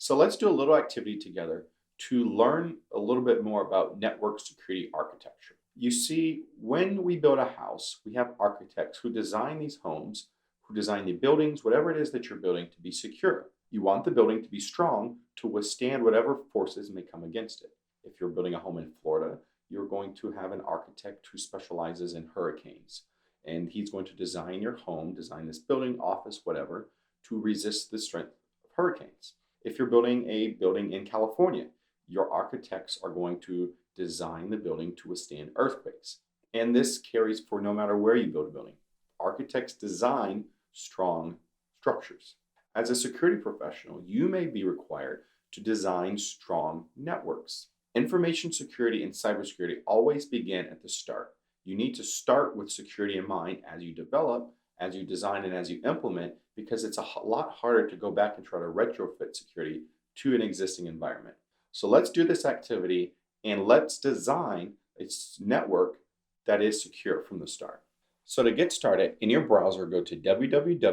So let's do a little activity together to learn a little bit more about network security architecture. You see, when we build a house, we have architects who design these homes, who design the buildings, whatever it is that you're building to be secure. You want the building to be strong to withstand whatever forces may come against it. If you're building a home in Florida, you're going to have an architect who specializes in hurricanes. And he's going to design your home, design this building, office, whatever, to resist the strength of hurricanes. If you're building a building in California, your architects are going to design the building to withstand earthquakes. And this carries for no matter where you build a building. Architects design strong structures. As a security professional, you may be required to design strong networks. Information security and cybersecurity always begin at the start. You need to start with security in mind as you develop, as you design, and as you implement, because it's a lot harder to go back and try to retrofit security to an existing environment. So let's do this activity and let's design a network that is secure from the start. So to get started, in your browser, go to www.draw.io,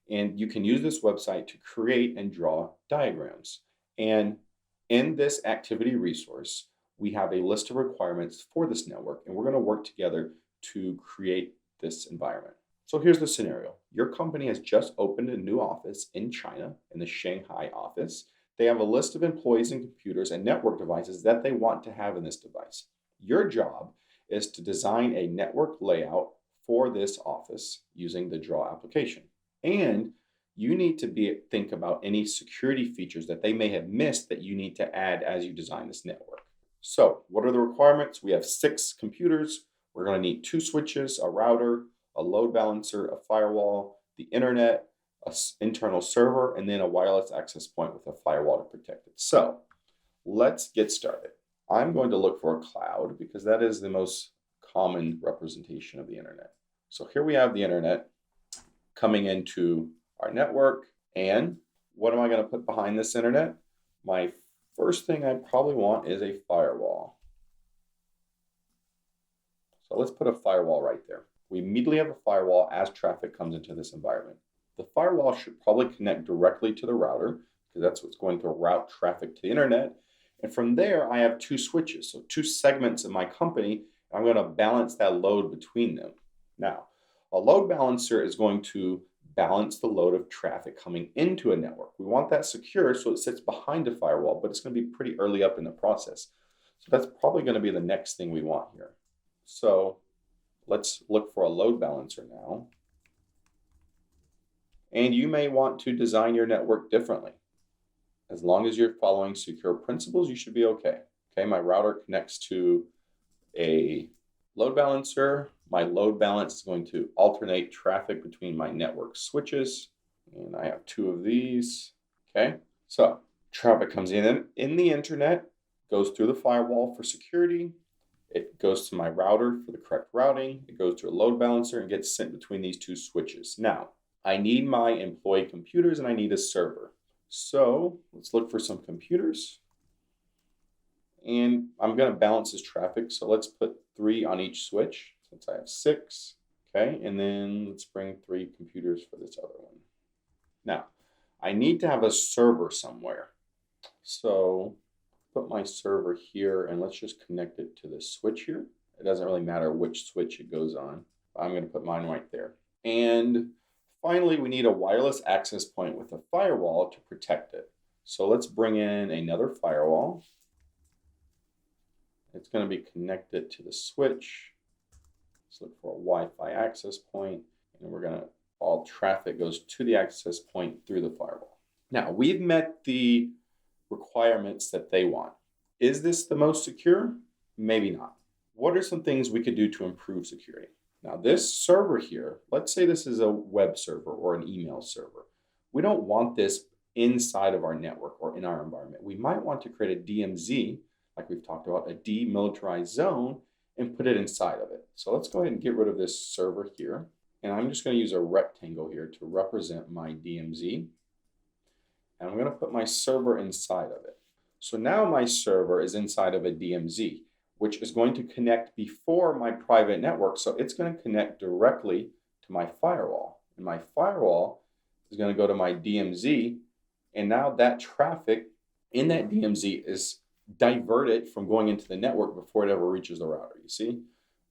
and you can use this website to create and draw diagrams. And in this activity resource, we have a list of requirements for this network, and we're going to work together to create this environment. So here's the scenario. Your company has just opened a new office in China, in the Shanghai office. They have a list of employees and computers and network devices that they want to have in this device. Your job is to design a network layout for this office using the Draw application. And you need to think about any security features that they may have missed that you need to add as you design this network. So what are the requirements? We have 6 computers. We're going to need 2 switches, a router, a load balancer, a firewall, the internet, an internal server, and then a wireless access point with a firewall to protect it. So let's get started. I'm going to look for a cloud because that is the most common representation of the internet. So here we have the internet coming into our network. And what am I going to put behind this internet? My first thing I probably want is a firewall. So let's put a firewall right there. We immediately have a firewall as traffic comes into this environment. The firewall should probably connect directly to the router because that's what's going to route traffic to the internet. And from there, I have 2 switches, so 2 segments in my company. I'm going to balance that load between them. Now, a load balancer is going to balance the load of traffic coming into a network. We want that secure so it sits behind a firewall, but it's going to be pretty early up in the process. So that's probably going to be the next thing we want here. So let's look for a load balancer now. And you may want to design your network differently. As long as you're following secure principles, you should be okay. Okay, my router connects to a load balancer. My load balance is going to alternate traffic between my network switches. And I have 2 of these. Okay, so traffic comes in the internet, goes through the firewall for security. It goes to my router for the correct routing. It goes to a load balancer and gets sent between these 2 switches. Now, I need my employee computers and I need a server. So let's look for some computers. And I'm going to balance this traffic. So let's put 3 on each switch since I have 6. Okay, and then let's bring 3 computers for this other one. Now, I need to have a server somewhere. So put my server here and let's just connect it to this switch here. It doesn't really matter which switch it goes on. I'm going to put mine right there. And finally, we need a wireless access point with a firewall to protect it. So let's bring in another firewall. It's going to be connected to the switch. Let's look for a Wi-Fi access point, and all traffic goes to the access point through the firewall. Now, we've met the requirements that they want. Is this the most secure? Maybe not. What are some things we could do to improve security? Now, this server here, let's say this is a web server or an email server. We don't want this inside of our network or in our environment. We might want to create a DMZ, like we've talked about, a demilitarized zone, and put it inside of it. So let's go ahead and get rid of this server here. And I'm just going to use a rectangle here to represent my DMZ. And I'm going to put my server inside of it. So now my server is inside of a DMZ, which is going to connect before my private network. So it's going to connect directly to my firewall. And my firewall is going to go to my DMZ And now that traffic in that DMZ is diverted from going into the network before it ever reaches the router. You see,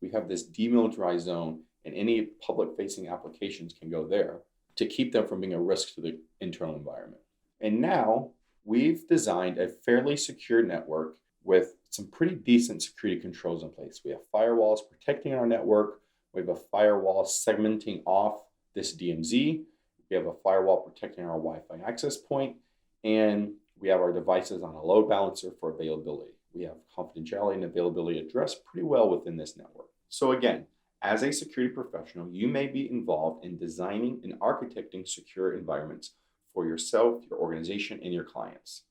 we have this demilitarized zone, and any public facing applications can go there to keep them from being a risk to the internal environment. And now we've designed a fairly secure network with some pretty decent security controls in place. We have firewalls protecting our network. We have a firewall segmenting off this DMZ. We have a firewall protecting our Wi-Fi access point, and we have our devices on a load balancer for availability. We have confidentiality and availability addressed pretty well within this network. So again, as a security professional, you may be involved in designing and architecting secure environments for yourself, your organization, and your clients.